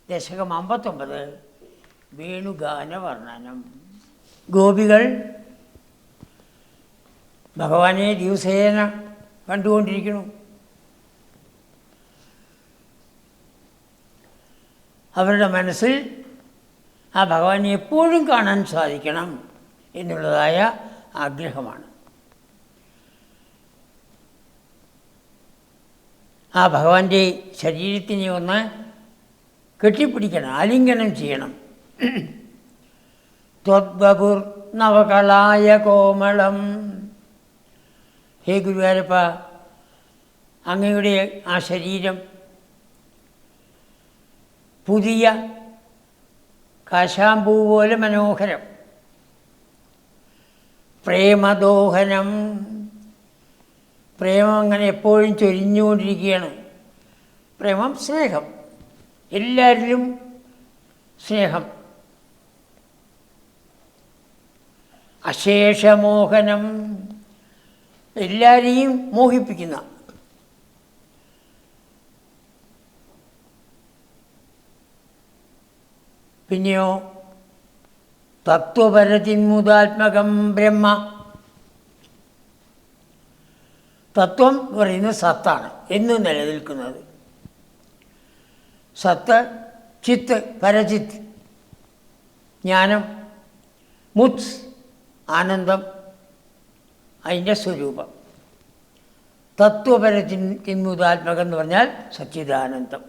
ദശകം 59 വേണുഗാന വർണ്ണനം. ഗോപികൾ ഭഗവാനെ ദിവസേന കണ്ടുകൊണ്ടിരിക്കുന്നു. അവരുടെ മനസ്സിൽ ആ ഭഗവാനെ എപ്പോഴും കാണാൻ സാധിക്കണം എന്നുള്ളതായ ആഗ്രഹമാണ്. ആ ഭഗവാന്റെ ശരീരത്തിനെ ഒന്ന് കെട്ടിപ്പിടിക്കണം, ആലിംഗനം ചെയ്യണം. ത്വദ്ബപുർ നവകളായ കോമളം. ഹേ ഗുരുവായൂരപ്പ, അങ്ങയുടെ ആ ശരീരം പുതിയ കാശാമ്പൂ പോലെ മനോഹരം. പ്രേമദോഹനം, പ്രേമം അങ്ങനെ എപ്പോഴും ചൊരിഞ്ഞുകൊണ്ടിരിക്കുകയാണ്. പ്രേമം സ്നേഹം, എല്ലാവരിലും സ്നേഹം. അശേഷമോഹനം, എല്ലാവരെയും മോഹിപ്പിക്കുന്ന. പിന്നെയോ തത്വപരതിന്മുദാത്മകം ബ്രഹ്മ. തത്വം എന്ന് പറയുന്നത് സത്താണ്, എന്നും നിലനിൽക്കുന്നത്. സത്ത്, ചിത്ത്, പരചിത്ത്, ജ്ഞാനം, മുത്ത്, ആനന്ദം, അതിൻ്റെ സ്വരൂപം. തത്വപരതിന്മുദാത്മകം എന്ന് പറഞ്ഞാൽ സച്ചിദാനന്ദം.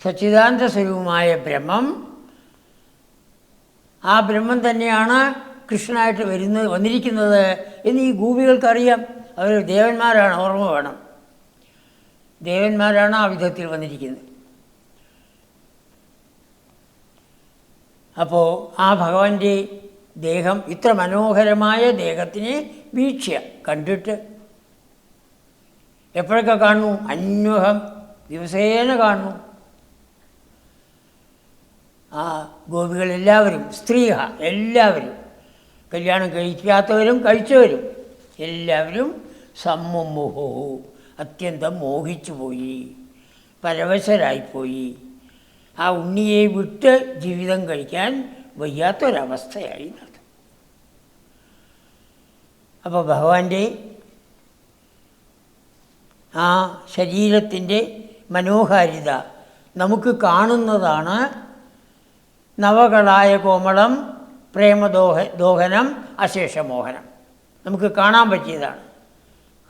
സച്ചിദാനന്ദ സ്വരൂപമായ ബ്രഹ്മം, ആ ബ്രഹ്മം തന്നെയാണ് കൃഷ്ണനായിട്ട് വന്നിരിക്കുന്നത് എന്ന് ഈ ഗോപികൾക്കറിയാം. അവർ ദേവന്മാരാണ്, ഓർമ്മ വേണം. ദേവന്മാരാണ് ആ വിധത്തിൽ വന്നിരിക്കുന്നത്. അപ്പോൾ ആ ഭഗവാന്റെ ദേഹം, ഇത്ര മനോഹരമായ ദേഹത്തിനെ വീക്ഷ്യ കണ്ടിട്ട് എപ്പോഴൊക്കെ കാണുന്നു? അന്വഹം, ദിവസേന കാണുന്നു. ആ ഗോപികളെല്ലാവരും, സ്ത്രീഹ എല്ലാവരും, കല്യാണം കഴിക്കാത്തവരും കഴിച്ചവരും എല്ലാവരും സമ്മുമുഹോ, അത്യന്തം മോഹിച്ചു പോയി, പരവശരായിപ്പോയി. ആ ഉണ്ണിയെ വിട്ട് ജീവിതം കഴിക്കാൻ വയ്യാത്തൊരവസ്ഥയായി നടത്തും. അപ്പോൾ ഭഗവാന്റെ ആ ശരീരത്തിൻ്റെ മനോഹാരിത നമുക്ക് നവകളായ കോമളം പ്രേമദോഹനം അശേഷമോഹനം. നമുക്ക് കാണാൻ പറ്റിയതാണ്.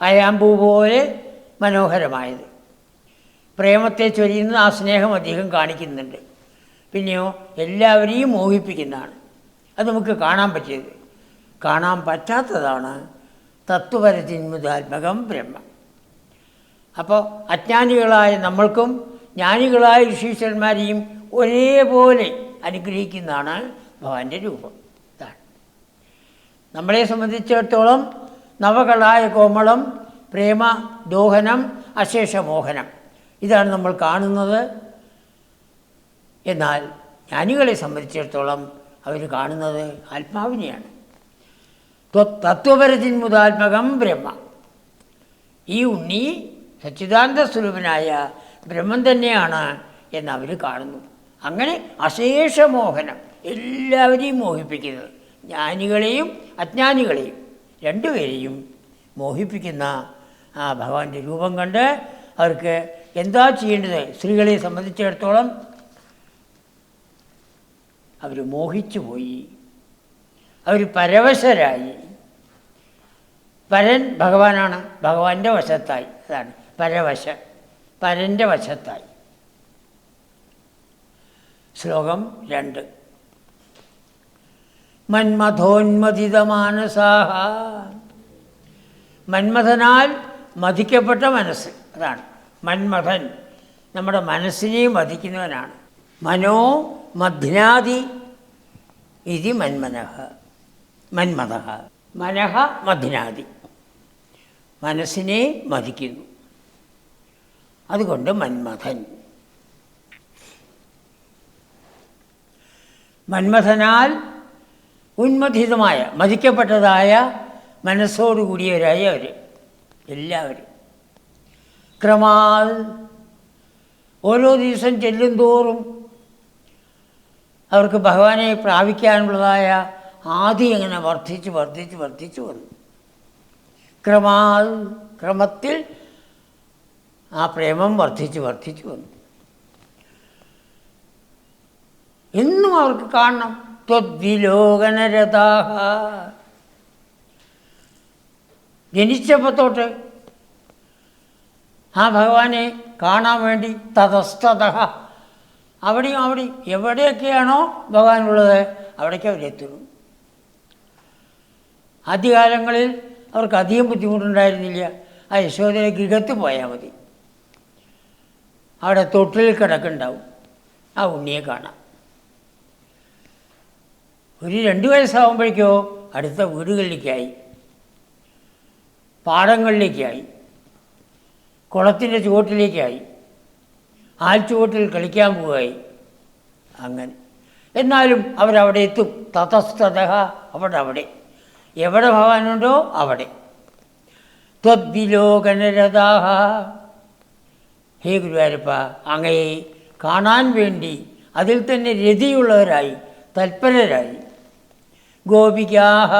അയാമ്പൂ പോലെ മനോഹരമായത്. പ്രേമത്തെ ചൊരിയുന്ന ആ സ്നേഹം അധികം കാണിക്കുന്നുണ്ട്. പിന്നെയോ എല്ലാവരെയും മോഹിപ്പിക്കുന്നതാണ്. അത് നമുക്ക് കാണാൻ പറ്റിയത്. കാണാൻ പറ്റാത്തതാണ് തത്വപരതിന്മുദാത്മകം ബ്രഹ്മ. അപ്പോൾ അജ്ഞാനികളായ നമ്മൾക്കും ജ്ഞാനികളായ ഋഷീശ്വരന്മാരെയും ഒരേപോലെ അനുഗ്രഹിക്കുന്നതാണ് ഭഗവാന്റെ രൂപം. ഇതാണ് നമ്മളെ സംബന്ധിച്ചിടത്തോളം നവകളായ കോമളം പ്രേമ ദോഹനം അശേഷമോഹനം, ഇതാണ് നമ്മൾ കാണുന്നത്. എന്നാൽ ജ്ഞാനികളെ സംബന്ധിച്ചിടത്തോളം അവർ കാണുന്നത് ആത്മാവിനെയാണ്. തത്വപരതിന്മുദാത്മകം ബ്രഹ്മ. ഈ ഉണ്ണി സച്ചിദാനന്ദ സ്വരൂപനായ ബ്രഹ്മം തന്നെയാണ് എന്നവർ കാണുന്നു. അങ്ങനെ അശേഷമോഹനം, എല്ലാവരെയും മോഹിപ്പിക്കുന്നത്, ജ്ഞാനികളെയും അജ്ഞാനികളെയും രണ്ടുപേരെയും മോഹിപ്പിക്കുന്ന ആ ഭഗവാന്റെ രൂപം കണ്ട് അവർക്ക് എന്താ ചെയ്യേണ്ടത്? സ്ത്രീകളെ സംബന്ധിച്ചിടത്തോളം അവർ മോഹിച്ചു പോയി, അവർ പരവശരായി. പരൻ ഭഗവാനാണ്, ഭഗവാന്റെ വശത്തായി. അതാണ് പരവശ, പരൻ്റെ വശത്തായി. ശ്ലോകം 2. മന്മഥോന്മഥിതമാനസാഹ. മന്മഥനാൽ മഥിക്കപ്പെട്ട മനസ്സ്, അതാണ് മന്മഥൻ. നമ്മുടെ മനസ്സിനെ മഥിക്കുന്നവനാണ്. മനോ മധ്നാദി ഇതി മന്മനഃ. മന്മഥഃ മനഃ മധ്നാദി, മനസ്സിനെ മഥിക്കുന്നു. അതുകൊണ്ട് മന്മഥൻ. മന്മഥനാൽ ഉന്മഥിതമായ, മഥിക്കപ്പെട്ടതായ മനസ്സോടുകൂടിയവരായി അവർ എല്ലാവരും. ക്രമാൽ ഓരോ ദിവസം ചെല്ലുന്തോറും അവർക്ക് ഭഗവാനെ പ്രാപിക്കാനുള്ളതായ ആദി അങ്ങനെ വർദ്ധിച്ച് വന്നു. ക്രമത്തിൽ ആ പ്രേമം വർദ്ധിച്ച് വന്നു. എന്നും അവർക്ക് കാണണം. ത്വദ്വിലോകനരതാഹ, ജനിച്ചപ്പോൾ തൊട്ട് ആ ഭഗവാനെ കാണാൻ വേണ്ടി തതസ്തതഃ അവിടെയും എവിടെയൊക്കെയാണോ ഭഗവാനുള്ളത് അവിടേക്ക് അവരെത്തുന്നു. ആദ്യകാലങ്ങളിൽ അവർക്ക് അധികം ബുദ്ധിമുട്ടുണ്ടായിരുന്നില്ല. ആ യശോദയുടെ ഗൃഹത്തിൽ പോയാൽ മതി, അവിടെ തൊട്ടിൽ കിടക്കുന്നുണ്ടാവും, ആ ഉണ്ണിയെ കാണാം. ഒരു 2 വയസ്സാകുമ്പോഴേക്കോ അടുത്ത വീടുകളിലേക്കായി, പാടങ്ങളിലേക്കായി, കുളത്തിൻ്റെ ചുവട്ടിലേക്കായി, ആൽച്ചുവട്ടിൽ കളിക്കാൻ പോവുകയായി. അങ്ങനെ എന്നാലും അവരവിടെ എത്തും. തതസ്തതഃ അവിടെ എവിടെ ഭഗവാനുണ്ടോ അവിടെ. ത്വദ്വിലോകനരതാഹ, ഹേ ഗുരുവായൂരപ്പ, അങ്ങയെ കാണാൻ വേണ്ടി അതിൽ തന്നെ രതിയുള്ളവരായി, തൽപരരായി. ഗോപികാഹ,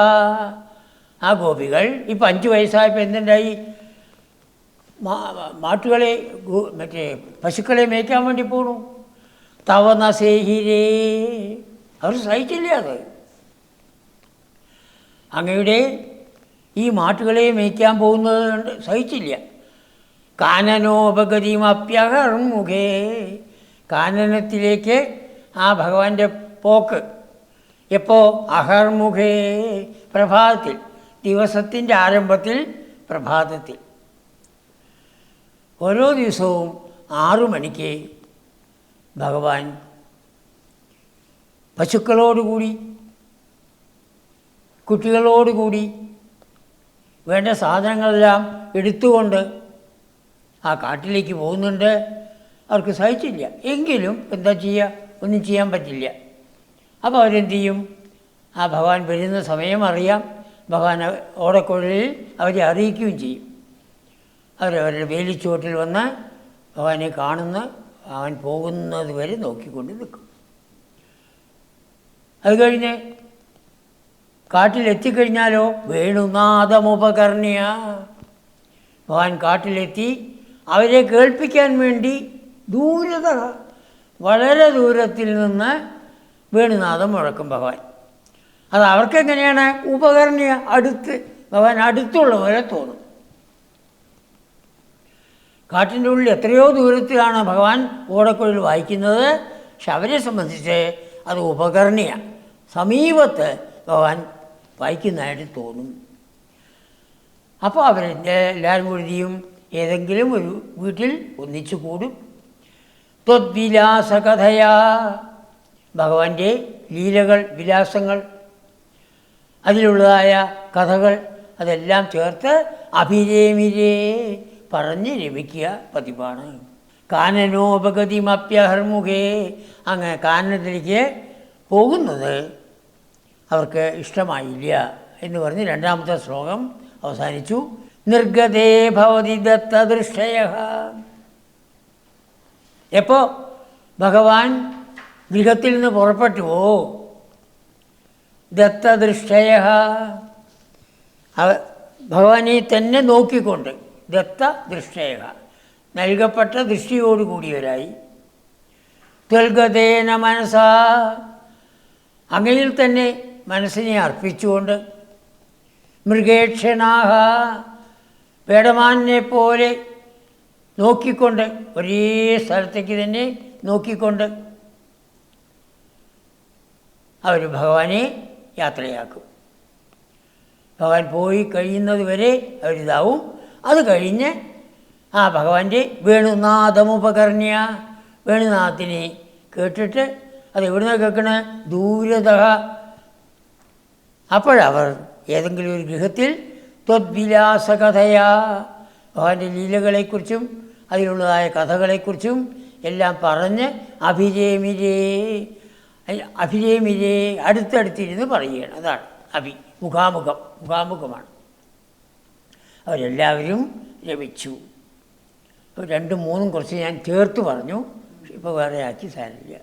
ആ ഗോപികൾ ഇപ്പം 5 വയസ്സായപ്പോൾ എന്തുണ്ടായി? മാട്ടുകളെ പശുക്കളെ മേയ്ക്കാൻ വേണ്ടി പോണു. തവനസേഹിരേ, അവർ സഹിച്ചില്ല. അത് അങ്ങയുടെ ഈ മാട്ടുകളെ മേയ്ക്കാൻ പോകുന്നത് കൊണ്ട് സഹിച്ചില്ല. കാനനോപഗതിമപ്യഹർമുഖേ, കാനനത്തിലേക്ക് ആ ഭഗവാന്റെ പോക്ക് എപ്പോൾ? അഹർമുഖേ, പ്രഭാതത്തിൽ, ദിവസത്തിൻ്റെ ആരംഭത്തിൽ, പ്രഭാതത്തിൽ. ഓരോ ദിവസവും 6 മണിക്ക് ഭഗവാൻ പശുക്കളോടുകൂടി, കുട്ടികളോടുകൂടി വേണ്ട സാധനങ്ങളെല്ലാം എടുത്തുകൊണ്ട് ആ കാട്ടിലേക്ക് പോകുന്നുണ്ട്. അവർക്ക് സഹിച്ചില്ല. എങ്കിലും എന്താ ചെയ്യുക? ഒന്നും ചെയ്യാൻ പറ്റില്ല. അപ്പോൾ അവരെന്ത് ചെയ്യും? ആ ഭഗവാൻ വരുന്ന സമയം അറിയാം. ഭഗവാൻ ഓടക്കുഴലിൽ അവരെ അറിയിക്കുകയും ചെയ്യും. അവരവരുടെ വേലിച്ചുവട്ടിൽ വന്ന് ഭഗവാനെ കാണുന്ന, അവൻ പോകുന്നത് വരെ നോക്കിക്കൊണ്ട് നിൽക്കും. അത് കഴിഞ്ഞ് കാട്ടിലെത്തിക്കഴിഞ്ഞാലോ വേണുനാദമുപകർണ്യ, ഭഗവാൻ കാട്ടിലെത്തി അവരെ കേൾപ്പിക്കാൻ വേണ്ടി വളരെ ദൂരത്തിൽ നിന്ന് വേണുനാദം മുഴക്കും ഭഗവാൻ. അത് അവർക്കെങ്ങനെയാണ്? ഉപകർണ്യ, അടുത്ത്, ഭഗവാൻ അടുത്തുള്ള പോലെ തോന്നും. കാട്ടിൻ്റെ ഉള്ളിൽ എത്രയോ ദൂരത്തിലാണ് ഭഗവാൻ ഓടക്കുഴൽ വായിക്കുന്നത്. പക്ഷെ അവരെ സംബന്ധിച്ച് അത് ഉപകർണ്യ, സമീപത്ത് ഭഗവാൻ വായിക്കുന്നതായിട്ട് തോന്നും. അപ്പോൾ അവരെല്ലാവരും കൂടിയും ഏതെങ്കിലും ഒരു വീട്ടിൽ ഒന്നിച്ചു കൂടും. ത്വദ്വിലാസകഥയാ, ഭഗവാന്റെ ലീലകൾ, വിലാസങ്ങൾ, അതിലുള്ളതായ കഥകൾ അതെല്ലാം ചേർത്ത് അഭിരേമിരേ പറഞ്ഞ് രമിക്കുക പതിവാണ്. കാനനോപഗതിമപ്യഹർമുഖേ, അങ്ങനെ കാനനത്തിലേക്ക് പോകുന്നത് അവർക്ക് ഇഷ്ടമായില്ല എന്ന് പറഞ്ഞ് 2ാമത്തെ ശ്ലോകം അവസാനിച്ചു. നിർഗതേ ഭവതി ദത്തദൃഷ്ടയഃ, എപ്പോൾ ഭഗവാൻ ഗൃഹത്തിൽ നിന്ന് പുറപ്പെട്ടുവോ, ദത്തദൃഷ്ടയഃ, ഭഗവാനെ തന്നെ നോക്കിക്കൊണ്ട്, ദത്തദൃഷ്ടയഃ, നൽകപ്പെട്ട ദൃഷ്ടിയോടുകൂടിയവരായി. ത്വൽഗതേന മനസാ, അങ്ങയിൽ തന്നെ മനസ്സിനെ അർപ്പിച്ചുകൊണ്ട്. മൃഗേക്ഷണാഹ, പേടമാനെ പോലെ നോക്കിക്കൊണ്ട്, ഒരേ സ്ഥലത്തേക്ക് തന്നെ നോക്കിക്കൊണ്ട് അവർ ഭഗവാനെ യാത്രയാക്കും. ഭഗവാൻ പോയി കഴിയുന്നത് വരെ അവരിതാവും. അത് കഴിഞ്ഞ് ആ ഭഗവാന്റെ വേണുനാദമുപകർണ്യ, വേണുനാഥത്തിനെ കേട്ടിട്ട്, അത് എവിടുന്ന് കേൾക്കണ? ദൂരതഃ. അപ്പോഴവർ ഏതെങ്കിലും ഒരു ഗൃഹത്തിൽ ത്വദ്വിലാസകഥയാ, ഭഗവാന്റെ ലീലകളെക്കുറിച്ചും അതിലുള്ളതായ കഥകളെക്കുറിച്ചും എല്ലാം പറഞ്ഞ് അഭിരേമിരേ അടുത്തടുത്തിരുന്ന് പറയുകയാണ്. അതാണ് മുഖാമുഖമാണ്. അവരെല്ലാവരും രമിച്ചു. 2, 3 കുറച്ച് ഞാൻ ചേർത്ത് പറഞ്ഞു. ഇപ്പോൾ വേറെ ആക്കി സാധനമില്ല.